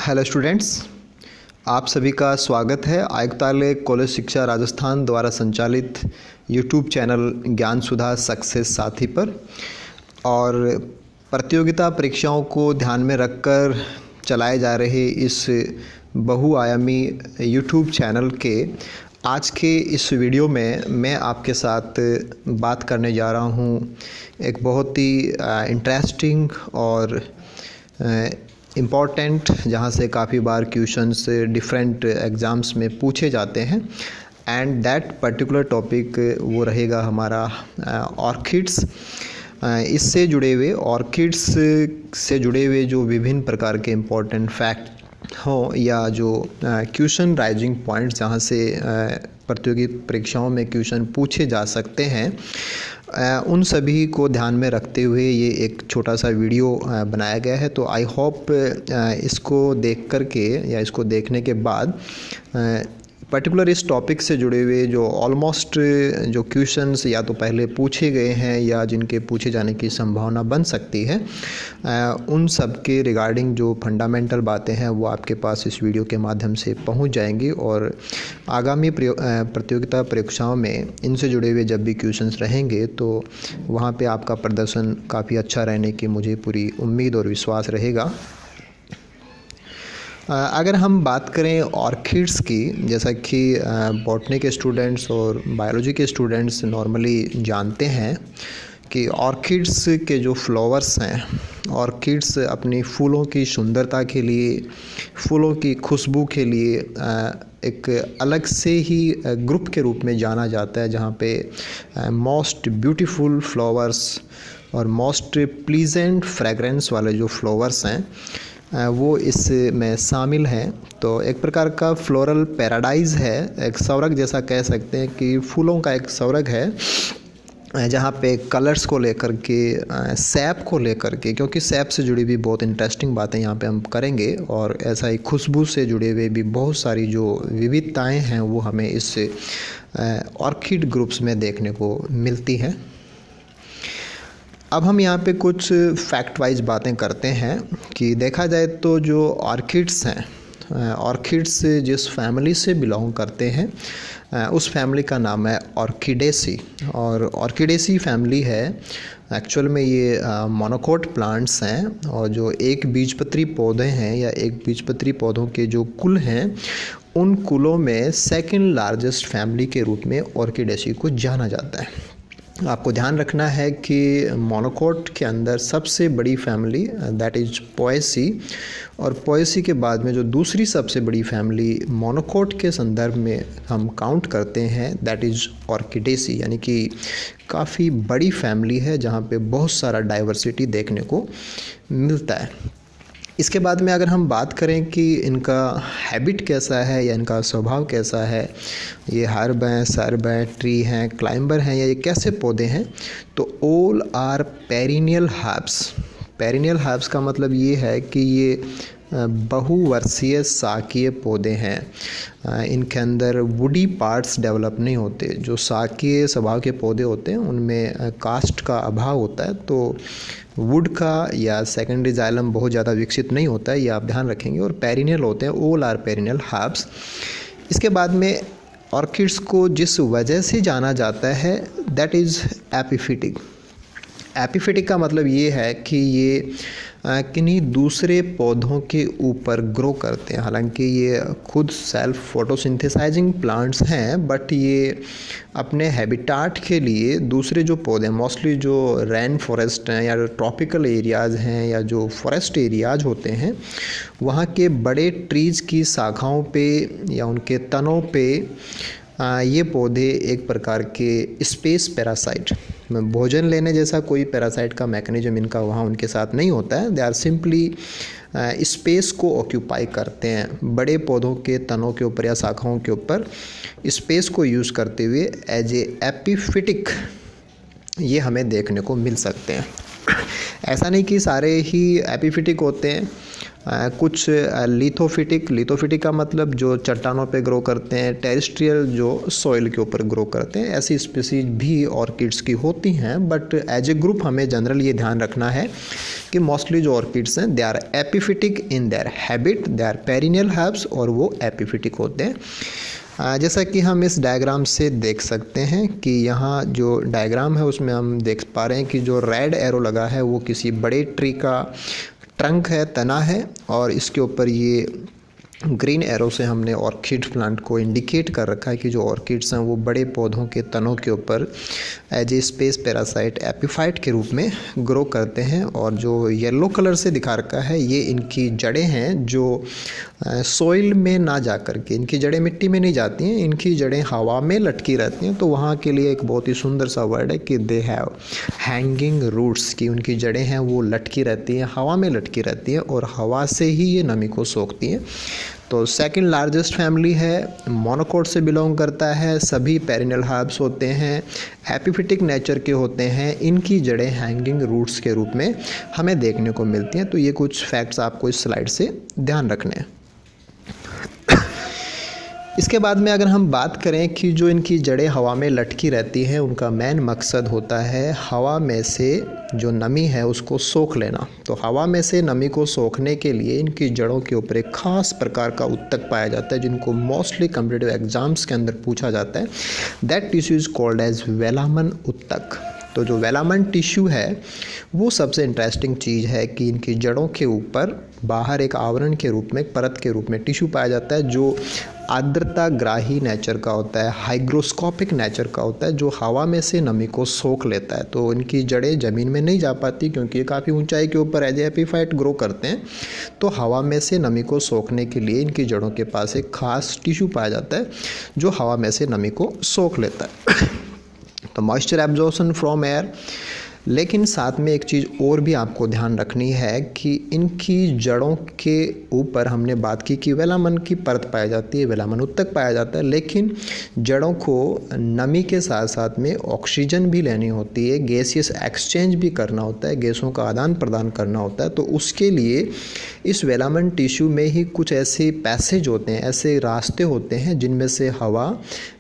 Hello students, आप सभी का स्वागत है आयुक्तालय कॉलेज शिक्षा राजस्थान द्वारा संचालित यूट्यूब चैनल ज्ञान सुधा सक्सेस साथी पर। और प्रतियोगिता परीक्षाओं को ध्यान में रखकर चलाए जा रहे इस बहुआयामी यूट्यूब चैनल के आज के इस वीडियो में मैं आपके साथ बात करने जा रहा हूँ एक बहुत ही इंटरेस्टिंग और इम्पॉर्टेंट, जहाँ से काफ़ी बार क्वेश्चंस डिफरेंट एग्ज़ाम्स में पूछे जाते हैं। एंड दैट पर्टिकुलर टॉपिक वो रहेगा हमारा ऑर्किड्स। इससे जुड़े हुए ऑर्किड्स से जुड़े हुए जो विभिन्न प्रकार के इम्पॉर्टेंट फैक्ट हो या जो क्वेश्चन राइजिंग पॉइंट्स जहाँ से प्रतियोगी परीक्षाओं में क्वेश्चन पूछे जा सकते हैं, उन सभी को ध्यान में रखते हुए ये एक छोटा सा वीडियो बनाया गया है। तो आई होप इसको देख कर के या इसको देखने के बाद पर्टिकुलर इस टॉपिक से जुड़े हुए जो ऑलमोस्ट जो क्वेश्चंस या तो पहले पूछे गए हैं या जिनके पूछे जाने की संभावना बन सकती है, उन सब के रिगार्डिंग जो फंडामेंटल बातें हैं वो आपके पास इस वीडियो के माध्यम से पहुंच जाएंगी। और आगामी प्रतियोगिता परीक्षाओं में इनसे जुड़े हुए जब भी क्वेश्चंस रहेंगे तो वहाँ पे आपका प्रदर्शन काफ़ी अच्छा रहने की मुझे पूरी उम्मीद और विश्वास रहेगा। अगर हम बात करें ऑर्किड्स की, जैसा कि बॉटनी के स्टूडेंट्स और बायोलॉजी के स्टूडेंट्स नॉर्मली जानते हैं कि ऑर्किड्स के जो फ्लावर्स हैं, ऑर्किड्स अपनी फूलों की सुंदरता के लिए, फूलों की खुशबू के लिए एक अलग से ही ग्रुप के रूप में जाना जाता है, जहाँ पे मोस्ट ब्यूटीफुल फ्लावर्स और मोस्ट प्लीजेंट फ्रेगरेंस वाले जो फ्लावर्स हैं वो इसमें शामिल हैं। तो एक प्रकार का फ्लोरल पैराडाइज है, एक स्वर्ग जैसा कह सकते हैं कि फूलों का एक स्वर्ग है, जहाँ पे कलर्स को लेकर के, सैप को लेकर के, क्योंकि सैप से जुड़ी भी बहुत इंटरेस्टिंग बातें यहाँ पे हम करेंगे, और ऐसा ही खुशबू से जुड़े हुए भी बहुत सारी जो विविधताएं हैं वो हमें इस ऑर्किड ग्रुप्स में देखने को मिलती हैं। अब हम यहाँ पे कुछ फैक्ट वाइज बातें करते हैं कि देखा जाए तो जो ऑर्किड्स हैं, ऑर्किड्स जिस फैमिली से बिलोंग करते हैं उस फैमिली का नाम है ऑर्किडेसी। और ऑर्किडेसी फैमिली है, एक्चुअल में ये मोनोकोट प्लांट्स हैं, और जो एक बीजपत्री पौधे हैं या एक बीजपत्री पौधों के जो कुल हैं, उन कुलों में सेकंड लार्जेस्ट फैमिली के रूप में ऑर्किडेसी को जाना जाता है। आपको ध्यान रखना है कि मोनोकोट के अंदर सबसे बड़ी फैमिली दैट इज पोएसी, और पोएसी के बाद में जो दूसरी सबसे बड़ी फैमिली मोनोकोट के संदर्भ में हम काउंट करते हैं दैट इज ऑर्किडेसी, यानी कि काफ़ी बड़ी फैमिली है जहाँ पे बहुत सारा डाइवर्सिटी देखने को मिलता है। इसके बाद में अगर हम बात करें कि इनका हैबिट कैसा है या इनका स्वभाव कैसा है, ये हर्ब हैं, सर्ब हैं, ट्री हैं, क्लाइंबर हैं, या ये कैसे पौधे हैं, तो all are perennial herbs. Perennial herbs का मतलब ये है कि ये बहुवर्षीय शाकीय पौधे हैं। इनके अंदर वुडी पार्ट्स डेवलप नहीं होते। जो शाकीय स्वभाव के पौधे होते हैं उनमें कास्ट का अभाव होता है, तो वुड का या सेकेंडरी जाइलम बहुत ज़्यादा विकसित नहीं होता है, ये आप ध्यान रखेंगे। और पेरिनियल होते हैं, ऑल आर पेरिनियल हर्ब्स। इसके बाद में ऑर्किड्स को जिस वजह से जाना जाता है दैट इज़ एपिफिटिक। एपिफिटिक का मतलब ये है कि ये किन्हीं दूसरे पौधों के ऊपर ग्रो करते हैं। हालांकि ये खुद सेल्फ फोटोसिंथेसाइजिंग प्लांट्स हैं, बट ये अपने हैबिटाट के लिए दूसरे जो पौधे, मोस्टली जो रेन फॉरेस्ट हैं या ट्रॉपिकल एरियाज़ हैं या जो फॉरेस्ट एरियाज़ होते हैं, वहाँ के बड़े ट्रीज़ की शाखाओं पे या उनके तनों पे ये पौधे एक प्रकार के स्पेस पैरासाइट, भोजन लेने जैसा कोई पैरासाइट का मैकेनिज्म इनका वहाँ उनके साथ नहीं होता है। दे आर सिंपली स्पेस को ऑक्यूपाई करते हैं, बड़े पौधों के तनों के ऊपर या शाखाओं के ऊपर स्पेस को यूज़ करते हुए एज ए एपिफिटिक ये हमें देखने को मिल सकते हैं। ऐसा नहीं कि सारे ही एपिफिटिक होते हैं, कुछ लिथोफिटिक का मतलब जो चट्टानों पे ग्रो करते हैं, टेरेस्ट्रियल जो सॉइल के ऊपर ग्रो करते हैं, ऐसी स्पीसीज भी ऑर्किड्स की होती हैं। बट एज ए ग्रुप हमें जनरल ये ध्यान रखना है कि मोस्टली जो ऑर्किड्स हैं they are epiphytic in their habit, they are perennial herbs, और वो एपिफिटिक होते हैं। जैसा कि हम इस डायग्राम से देख सकते हैं कि यहाँ जो डायग्राम है उसमें हम देख पा रहे हैं कि जो रेड एरो लगा है वो किसी बड़े ट्री का ट्रंक है, तना है, और इसके ऊपर ये ग्रीन एरो से हमने ऑर्किड प्लांट को इंडिकेट कर रखा है कि जो ऑर्किड्स हैं वो बड़े पौधों के तनों के ऊपर as a space parasite epiphyte के रूप में ग्रो करते हैं। और जो येलो कलर से दिखा रखा है ये इनकी जड़ें हैं जो सॉइल में ना जा कर के, इनकी जड़ें मिट्टी में नहीं जाती हैं, इनकी जड़ें हवा में लटकी रहती हैं। तो वहाँ के लिए एक बहुत ही सुंदर सा वर्ड है कि दे हैव हैंगिंग रूट्स, कि उनकी जड़ें हैं वो लटकी रहती हैं, हवा में लटकी रहती हैं और हवा से ही ये नमी को सोखती हैं। तो सेकंड लार्जेस्ट फैमिली है, मोनोकोट से बिलोंग करता है, सभी पेरिनियल हर्ब्स होते हैं, एपिफिटिक नेचर के होते हैं, इनकी जड़ें हैंगिंग रूट्स के रूप में हमें देखने को मिलती हैं। तो ये कुछ फैक्ट्स आपको इस स्लाइड से ध्यान रखने हैं। इसके बाद में अगर हम बात करें कि जो इनकी जड़ें हवा में लटकी रहती हैं, उनका मेन मकसद होता है हवा में से जो नमी है उसको सोख लेना। तो हवा में से नमी को सोखने के लिए इनकी जड़ों के ऊपर एक खास प्रकार का उत्तक पाया जाता है जिनको मोस्टली कॉम्पिटिटिव एग्जाम्स के अंदर पूछा जाता है। That tissue is called as velamen उत्तक। तो जो वेलामन टिश्यू है वो सबसे इंटरेस्टिंग चीज़ है कि इनकी जड़ों के ऊपर बाहर एक आवरण के रूप में, एक परत के रूप में टिश्यू पाया जाता है जो आर्द्रता ग्राही नेचर का होता है, हाइग्रोस्कोपिक नेचर का होता है, जो हवा में से नमी को सोख लेता है। तो इनकी जड़ें ज़मीन में नहीं जा पाती क्योंकि ये काफ़ी ऊंचाई के ऊपर एज एपिफाइट ग्रो करते हैं। तो हवा में से नमी को सोखने के लिए इनकी जड़ों के पास एक खास टिश्यू पाया जाता है जो हवा में से नमी को सोख लेता है। तो मॉइस्चर एब्जॉर्प्शन फ्रॉम एयर। लेकिन साथ में एक चीज़ और भी आपको ध्यान रखनी है कि इनकी जड़ों के ऊपर हमने बात की कि वेलामन की परत पाई जाती है, वेलामन उत्तक पाया जाता है, लेकिन जड़ों को नमी के साथ साथ में ऑक्सीजन भी लेनी होती है, गैसियस एक्सचेंज भी करना होता है, गैसों का आदान प्रदान करना होता है। तो उसके लिए इस वेलामन टिश्यू में ही कुछ ऐसे पैसेज होते हैं, ऐसे रास्ते होते हैं जिनमें से हवा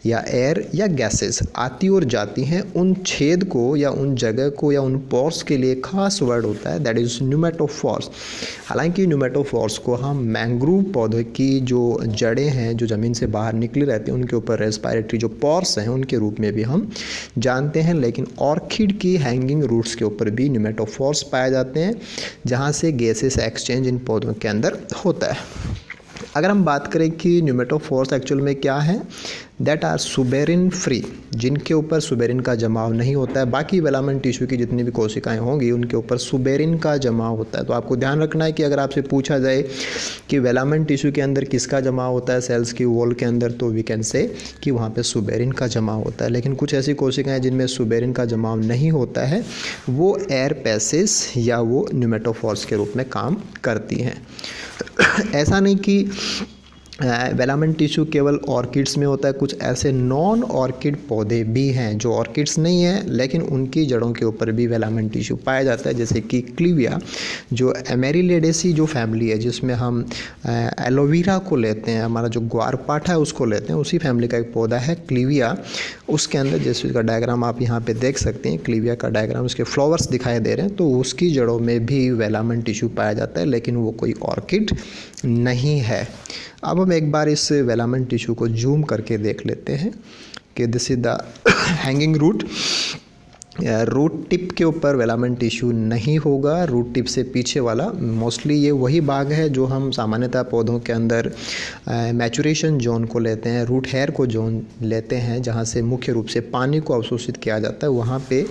या एयर या गैसेस आती और जाती हैं। उन छेद को या उन जगह को या उन पोर्स के लिए खास वर्ड होता है, दैट इज़ न्यूमेटोफोर्स। हालांकि न्यूमेटोफोर्स को हम मैंग्रोव पौधे की जो जड़ें हैं जो ज़मीन से बाहर निकली रहती हैं उनके ऊपर रेस्पिरेटरी जो पोर्स हैं उनके रूप में भी हम जानते हैं। लेकिन ऑर्किड की हैंगिंग रूट्स के ऊपर भी न्यूमेटोफोर्स पाए जाते हैं जहाँ से गैसेस एक्सचेंज इन पौधों के अंदर होता है। अगर हम बात करें कि न्यूमेटोफोर्स एक्चुअल में क्या है, दैट आर सुबेरिन फ्री, जिनके ऊपर सुबेरिन का जमाव नहीं होता है। बाकी वेलामन टिश्यू की जितनी भी कोशिकाएं होंगी उनके ऊपर सुबेरिन का जमाव होता है। तो आपको ध्यान रखना है कि अगर आपसे पूछा जाए कि वेलामन टिश्यू के अंदर किसका जमाव होता है सेल्स की वॉल के अंदर, तो वी कैन से कि वहाँ पे सुबेरिन का जमाव होता है। लेकिन कुछ ऐसी कोशिकाएँ जिनमें सुबेरिन का जमाव नहीं होता है वो एयर पैसेज या वो न्यूमेटोफोर्स के रूप में काम करती हैं। ऐसा नहीं कि वेलामन टिश्यू केवल ऑर्किड्स में होता है, कुछ ऐसे नॉन ऑर्किड पौधे भी हैं जो ऑर्किड्स नहीं हैं लेकिन उनकी जड़ों के ऊपर भी वेलामन टिश्यू पाया जाता है। जैसे कि क्लीविया जो एमेरिलेडेसी जो फैमिली है जिसमें हम एलोवेरा को लेते हैं, हमारा जो ग्वारपाठा है उसको लेते हैं, उसी फैमिली का एक पौधा है क्लीविया। उसके अंदर जैसे उसका डायग्राम आप यहाँ पे देख सकते हैं, क्लीविया का डायग्राम, उसके फ्लावर्स दिखाई दे रहे हैं, तो उसकी जड़ों में भी वेलामन टिश्यू पाया जाता है लेकिन वो कोई ऑर्किड नहीं है। अब हम एक बार इस वेलामन टिश्यू को जूम करके देख लेते हैं कि this is the hanging root. Root tip के ऊपर वेलामन टिश्यू नहीं होगा, रूट टिप से पीछे वाला मोस्टली ये वही भाग है जो हम सामान्यतः पौधों के अंदर मैचुरेशन जोन को लेते हैं, रूट हेयर को जोन लेते हैं जहाँ से मुख्य रूप से पानी को अवशोषित किया जाता है। वहाँ पे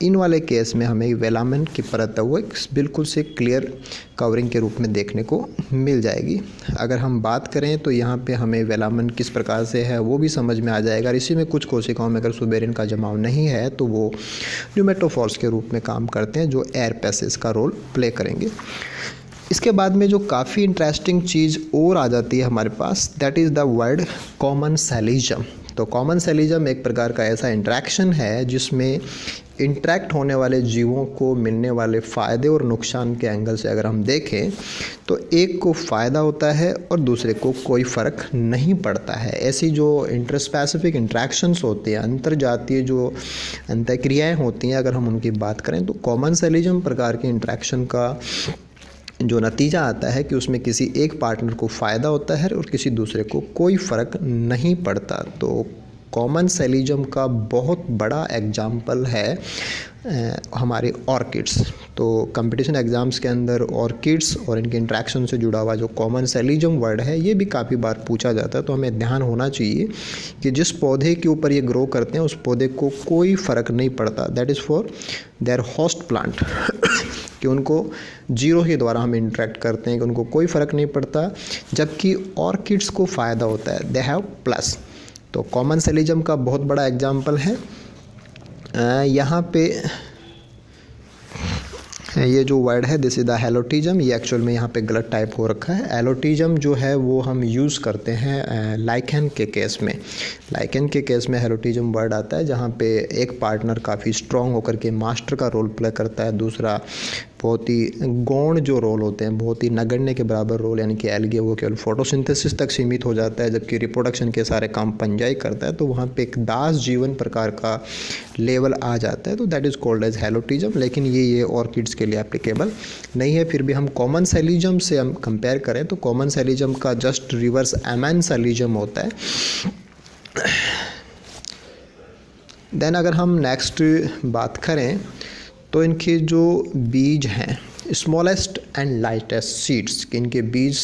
इन वाले केस में हमें वेलामन की परत है वो एक बिल्कुल से क्लियर कवरिंग के रूप में देखने को मिल जाएगी। अगर हम बात करें तो यहाँ पे हमें वेलामन किस प्रकार से है वो भी समझ में आ जाएगा। इसी में कुछ कोशिकाओं में अगर सुबेरिन का जमाव नहीं है तो वो न्यूमेटोफोर्स के रूप में काम करते हैं जो एयर पैसेज का रोल प्ले करेंगे। इसके बाद में जो काफ़ी इंटरेस्टिंग चीज़ और आ जाती है हमारे पास, that is the word commensalism. तो कॉमन सेलिजम एक प्रकार का ऐसा इंटरेक्शन है जिसमें इंटरेक्ट होने वाले जीवों को मिलने वाले फ़ायदे और नुकसान के एंगल से अगर हम देखें तो एक को फ़ायदा होता है और दूसरे को कोई फ़र्क नहीं पड़ता है। ऐसी जो इंटरस्पेसिफिक इंट्रैक्शंस होती हैं, अंतरजातीय जो अंतःक्रियाएँ होती हैं, अगर हम उनकी बात करें तो कॉमनसेलिज्म प्रकार की इंट्रैक्शन का जो नतीजा आता है कि उसमें किसी एक पार्टनर को फ़ायदा होता है और किसी दूसरे को कोई फ़र्क नहीं पड़ता। तो कॉमनसेलिज्म का बहुत बड़ा एग्जाम्पल है हमारे ऑर्किड्स। तो कंपटीशन एग्ज़ाम्स के अंदर ऑर्किड्स और इनके इंट्रैक्शन से जुड़ा हुआ जो कॉमनसेलिज्म वर्ड है ये भी काफ़ी बार पूछा जाता है। तो हमें ध्यान होना चाहिए कि जिस पौधे के ऊपर ये ग्रो करते हैं उस पौधे को कोई फ़र्क नहीं पड़ता, that is for their host plant कि उनको जीरो के द्वारा हम इंटरेक्ट करते हैं कि उनको कोई फ़र्क नहीं पड़ता, जबकि ऑर्किड्स को फ़ायदा होता है, दे हैव प्लस। तो कॉमनसेलिज्म का बहुत बड़ा एग्जाम्पल है। यहाँ पे ये जो वर्ड है दिस इज़ द हेलोटिज्म, ये एक्चुअल में यहाँ पे गलत टाइप हो रखा है। हेलोटिज्म जो है वो हम यूज़ करते हैं लाइकेन के केस में। लाइकेन के केस में हेलोटिज्म वर्ड आता है जहाँ पे एक पार्टनर काफ़ी स्ट्रॉन्ग होकर के मास्टर का रोल प्ले करता है, दूसरा बहुत ही गौण जो रोल होते हैं, बहुत ही नगण्य के बराबर रोल, यानी कि एल्गे वो केवल फोटोसिंथेसिस तक सीमित हो जाता है, जबकि रिप्रोडक्शन के सारे काम पंजाई करता है। तो वहाँ पे एक दास जीवन प्रकार का लेवल आ जाता है, तो दैट इज़ कॉल्ड एज हेलोटिज्म। लेकिन ये ऑर्किड्स के लिए एप्लीकेबल नहीं है। फिर भी हम कॉमनसेलिज्म से हम कंपेयर करें तो कॉमनसेलिज्म का जस्ट रिवर्स एमेनसेलिज्म होता है। देन अगर हम नेक्स्ट बात करें तो इनके जो बीज हैं, स्मॉलेस्ट एंड लाइटेस्ट सीड्स, इनके बीज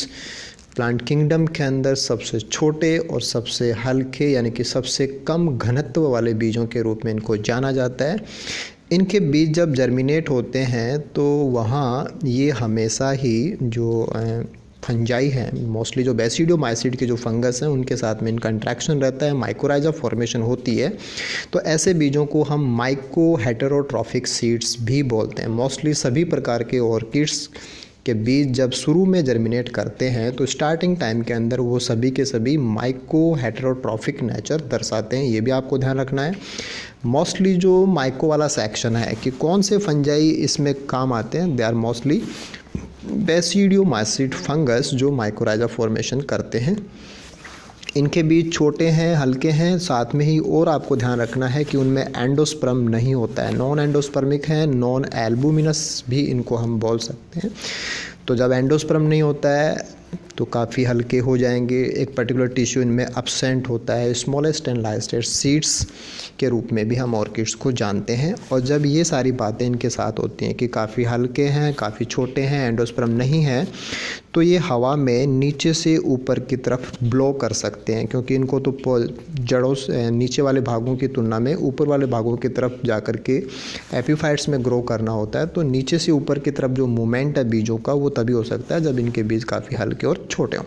प्लांट किंगडम के अंदर सबसे छोटे और सबसे हल्के यानी कि सबसे कम घनत्व वाले बीजों के रूप में इनको जाना जाता है। इनके बीज जब जर्मिनेट होते हैं तो वहाँ ये हमेशा ही जो फंजाई है, मोस्टली जो बेसिडियोमाइसिड के जो फंगस हैं उनके साथ में इनका इंट्रैक्शन रहता है, माइकोराइजा फॉर्मेशन होती है। तो ऐसे बीजों को हम माइको हेटेरोट्रॉफिक सीड्स भी बोलते हैं। मोस्टली सभी प्रकार के ऑर्किड्स के बीज जब शुरू में जर्मिनेट करते हैं तो स्टार्टिंग टाइम के अंदर वो सभी के सभी माइको हेटेरोट्रॉफिक नेचर दर्शाते हैं, ये भी आपको ध्यान रखना है। मोस्टली जो माइको वाला सेक्शन है कि कौन से फंजाई इसमें काम आते हैं, दे आर मोस्टली बेसिडियोमाइसिड फंगस जो माइकोराइजा फॉर्मेशन करते हैं। इनके बीज छोटे हैं, हल्के हैं, साथ में ही और आपको ध्यान रखना है कि उनमें एंडोस्पर्म नहीं होता है, नॉन एंडोस्पर्मिक है, नॉन एल्बुमिनस भी इनको हम बोल सकते हैं। तो जब एंडोस्पर्म नहीं होता है तो काफ़ी हल्के हो जाएंगे, एक पर्टिकुलर टिश्यू इनमें अब्सेंट होता है, स्मॉलेस्ट एंड लाइटेस्ट सीड्स के रूप में भी हम ऑर्किड्स को जानते हैं। और जब ये सारी बातें इनके साथ होती हैं कि काफ़ी हल्के हैं, काफ़ी छोटे हैं, एंडोस्पर्म नहीं है, तो ये हवा में नीचे से ऊपर की तरफ ब्लो कर सकते हैं, क्योंकि इनको तो जड़ों से नीचे वाले भागों की तुलना में ऊपर वाले भागों की तरफ जा कर के एपीफाइट्स में ग्रो करना होता है। तो नीचे से ऊपर की तरफ जो मूवमेंट है बीजों का वो तभी हो सकता है जब इनके बीज काफ़ी हल्के और छोटे हों।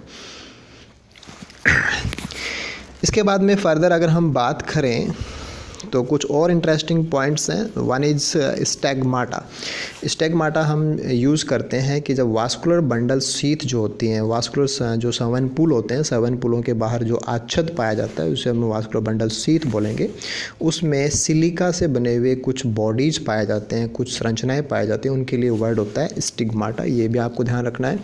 इसके बाद में फर्दर अगर हम बात करें तो कुछ और इंटरेस्टिंग पॉइंट्स हैं। One is stegmata. स्टेगमाटा हम यूज़ करते हैं कि जब वास्कुलर बंडल शीथ जो होती हैं, वास्कुलर जो सवन पुल होते हैं, सवन पुलों के बाहर जो आच्छद पाया जाता है उसे हम वास्कुलर बंडल शीथ बोलेंगे, उसमें सिलिका से बने हुए कुछ बॉडीज़ पाए जाते हैं, कुछ संरचनाएँ पाए जाती हैं, उनके लिए वर्ड होता है स्टिग्माटा। ये भी आपको ध्यान रखना है।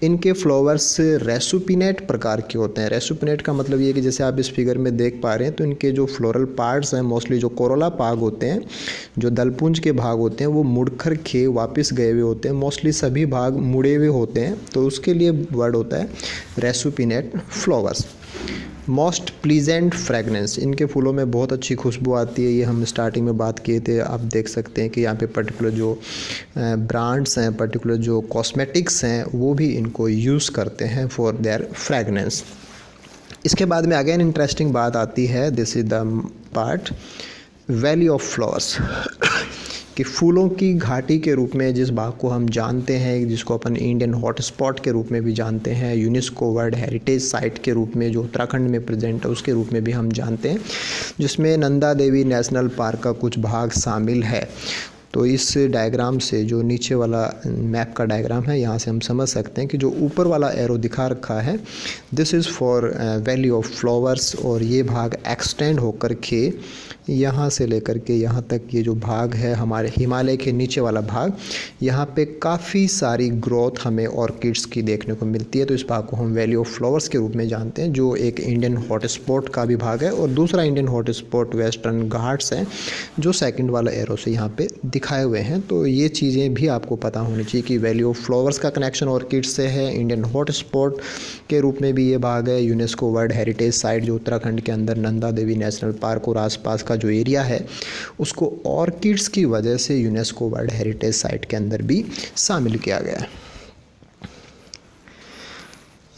इनके फ्लावर्स रेसुपिनेट प्रकार के होते हैं। रेसुपिनेट का मतलब ये कि जैसे आप इस फिगर में देख पा रहे हैं तो इनके जो फ्लोरल पार्ट्स हैं, मोस्टली जो कोरोला भाग होते हैं, जो दलपुंज के भाग होते हैं, वो मुड़कर के वापस गए हुए होते हैं, मोस्टली सभी भाग मुड़े हुए होते हैं, तो उसके लिए वर्ड होता है रेसुपिनेट फ्लावर्स। मोस्ट प्लीजेंट फ्रेगनेंस, इनके फूलों में बहुत अच्छी खुशबू आती है, ये हम स्टार्टिंग में बात किए थे। आप देख सकते हैं कि यहाँ पे पर्टिकुलर जो ब्रांड्स हैं, पर्टिकुलर जो कॉस्मेटिक्स हैं, वो भी इनको यूज़ करते हैं फॉर देयर फ्रेगनेंस। इसके बाद में अगेन इंटरेस्टिंग बात आती है, this is the part valley of flowers कि फूलों की घाटी के रूप में जिस भाग को हम जानते हैं, जिसको अपन इंडियन हॉटस्पॉट के रूप में भी जानते हैं, यूनेस्को वर्ल्ड हेरिटेज साइट के रूप में जो उत्तराखंड में प्रेजेंट है उसके रूप में भी हम जानते हैं, जिसमें नंदा देवी नेशनल पार्क का कुछ भाग शामिल है। तो इस डायग्राम से, जो नीचे वाला मैप का डायग्राम है, यहाँ से हम समझ सकते हैं कि जो ऊपर वाला एरो दिखा रखा है, this is for valley of flowers, और ये भाग एक्सटेंड होकर के यहाँ से लेकर के यहाँ तक ये जो भाग है हमारे हिमालय के नीचे वाला भाग, यहाँ पे काफ़ी सारी ग्रोथ हमें ऑर्किड्स की देखने को मिलती है। तो इस भाग को हम वैली ऑफ फ्लावर्स के रूप में जानते हैं, जो एक इंडियन हॉटस्पॉट का भी भाग है। और दूसरा इंडियन हॉटस्पॉट वेस्टर्न घाट्स है, जो सेकंड वाला एरो से यहाँ पे दिखाए हुए हैं। तो ये चीज़ें भी आपको पता होनी चाहिए कि वैली ऑफ फ्लावर्स का कनेक्शन ऑर्किड्स से है, इंडियन हॉटस्पॉट के रूप में भी ये भाग है, यूनेस्को वर्ल्ड हेरिटेज साइट जो उत्तराखंड के अंदर नंदा देवी नेशनल पार्क और आसपास का जो एरिया है उसको ऑर्किड्स की वजह से यूनेस्को वर्ल्ड हेरिटेज साइट के अंदर भी शामिल किया गया है।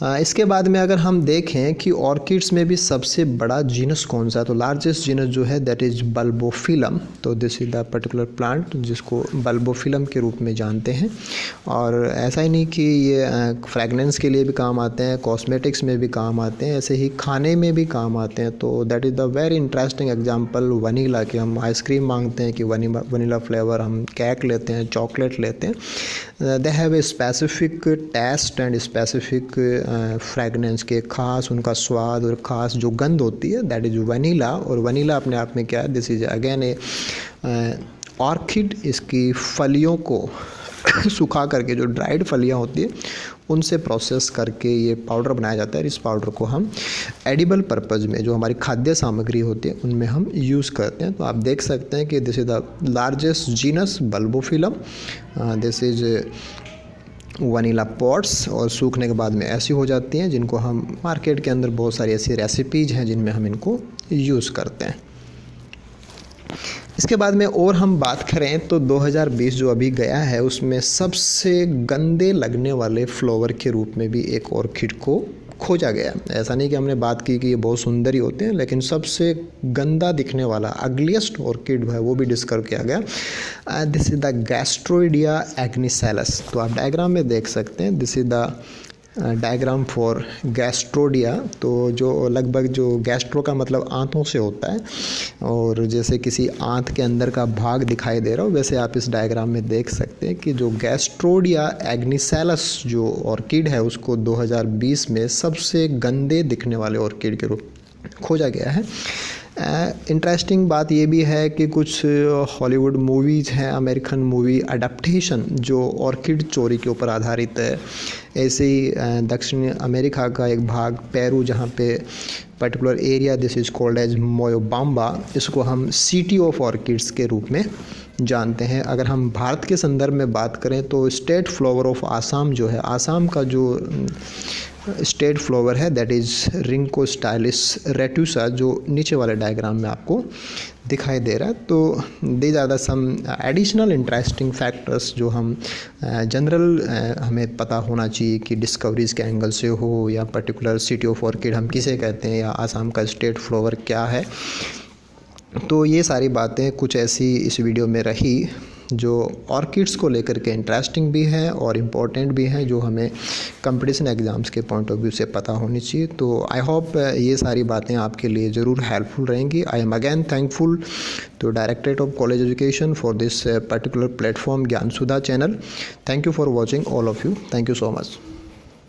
इसके बाद में अगर हम देखें कि ऑर्किड्स में भी सबसे बड़ा जीनस कौन सा है, तो लार्जेस्ट जीनस जो है दैट इज़ बल्बोफिलम। तो this is the particular plant जिसको बल्बोफिलम के रूप में जानते हैं। और ऐसा ही नहीं कि ये फ्रेगनेंस के लिए भी काम आते हैं, कॉस्मेटिक्स में भी काम आते हैं, ऐसे ही खाने में भी काम आते हैं। तो that is the very interesting example vanilla के। हम आइसक्रीम मांगते हैं कि वनीला फ्लेवर, हम केक लेते हैं, चॉकलेट लेते हैं। They have a specific taste and specific fragrance के, खास उनका स्वाद और ख़ास जो गंध होती है, दैट इज़ वनीला। और वनीला अपने आप में क्या है, this is again A orchid. इसकी फलियों को सुखा करके, जो ड्राइड फलियाँ होती है उनसे प्रोसेस करके ये पाउडर बनाया जाता है। इस पाउडर को हम एडिबल पर्पज़ में, जो हमारी खाद्य सामग्री होती है, उनमें हम यूज़ करते हैं। तो आप देख सकते हैं कि this is the largest genus Bulbophyllum, this is vanilla pods. और सूखने के बाद में ऐसी हो जाती हैं, जिनको हम मार्केट के अंदर बहुत सारी ऐसी रेसिपीज़ हैं जिनमें हम इनको यूज़ करते हैं। इसके बाद में और हम बात करें तो 2020 जो अभी गया है उसमें सबसे गंदे लगने वाले फ्लावर के रूप में भी एक ऑर्किड को खोजा गया। ऐसा नहीं कि हमने बात की कि ये बहुत सुंदर ही होते हैं, लेकिन सबसे गंदा दिखने वाला अगलीस्ट ऑर्किड है वो भी डिस्कवर किया गया। This is the Gastrodia agnicellus. तो आप डायग्राम में देख सकते हैं, this is the diagram for Gastrodia. तो जो लगभग जो गैस्ट्रो का मतलब आंतों से होता है, और जैसे किसी आंत के अंदर का भाग दिखाई दे रहा हो, वैसे आप इस डायग्राम में देख सकते हैं कि जो गैस्ट्रोडिया एग्निसेलस जो ऑर्किड है उसको 2020 में सबसे गंदे दिखने वाले ऑर्किड के रूप खोजा गया है। इंटरेस्टिंग बात ये भी है कि कुछ हॉलीवुड मूवीज़ हैं, अमेरिकन मूवी अडेप्टेशन जो ऑर्किड चोरी के ऊपर आधारित है। ऐसे ही दक्षिण अमेरिका का एक भाग पेरू, जहाँ पे particular area this is called as Moyobamba, इसको हम सिटी ऑफ ऑर्किड्स के रूप में जानते हैं। अगर हम भारत के संदर्भ में बात करें तो स्टेट फ्लावर ऑफ आसाम जो है, आसाम का जो स्टेट फ्लावर है दैट इज़ रिंको स्टाइलिस रेट्यूसा, जो नीचे वाले डायग्राम में आपको दिखाई दे रहा है। तो these are the some additional interesting factors जो हम जनरल हमें पता होना चाहिए कि डिस्कवरीज के एंगल से हो, या पर्टिकुलर सिटी ऑफ ऑर्किड हम किसे कहते हैं, या आसाम का स्टेट फ्लावर क्या है। तो ये सारी बातें कुछ ऐसी इस वीडियो में रही जो ऑर्किड्स को लेकर के इंटरेस्टिंग भी है और इम्पोर्टेंट भी हैं, जो हमें कंपटीशन एग्ज़ाम्स के पॉइंट ऑफ व्यू से पता होनी चाहिए। तो आई होप ये सारी बातें आपके लिए ज़रूर हेल्पफुल रहेंगी। I am again thankful to directorate of college education for this particular platform Gyan Sudha channel. Thank you for watching all of you. Thank you so much.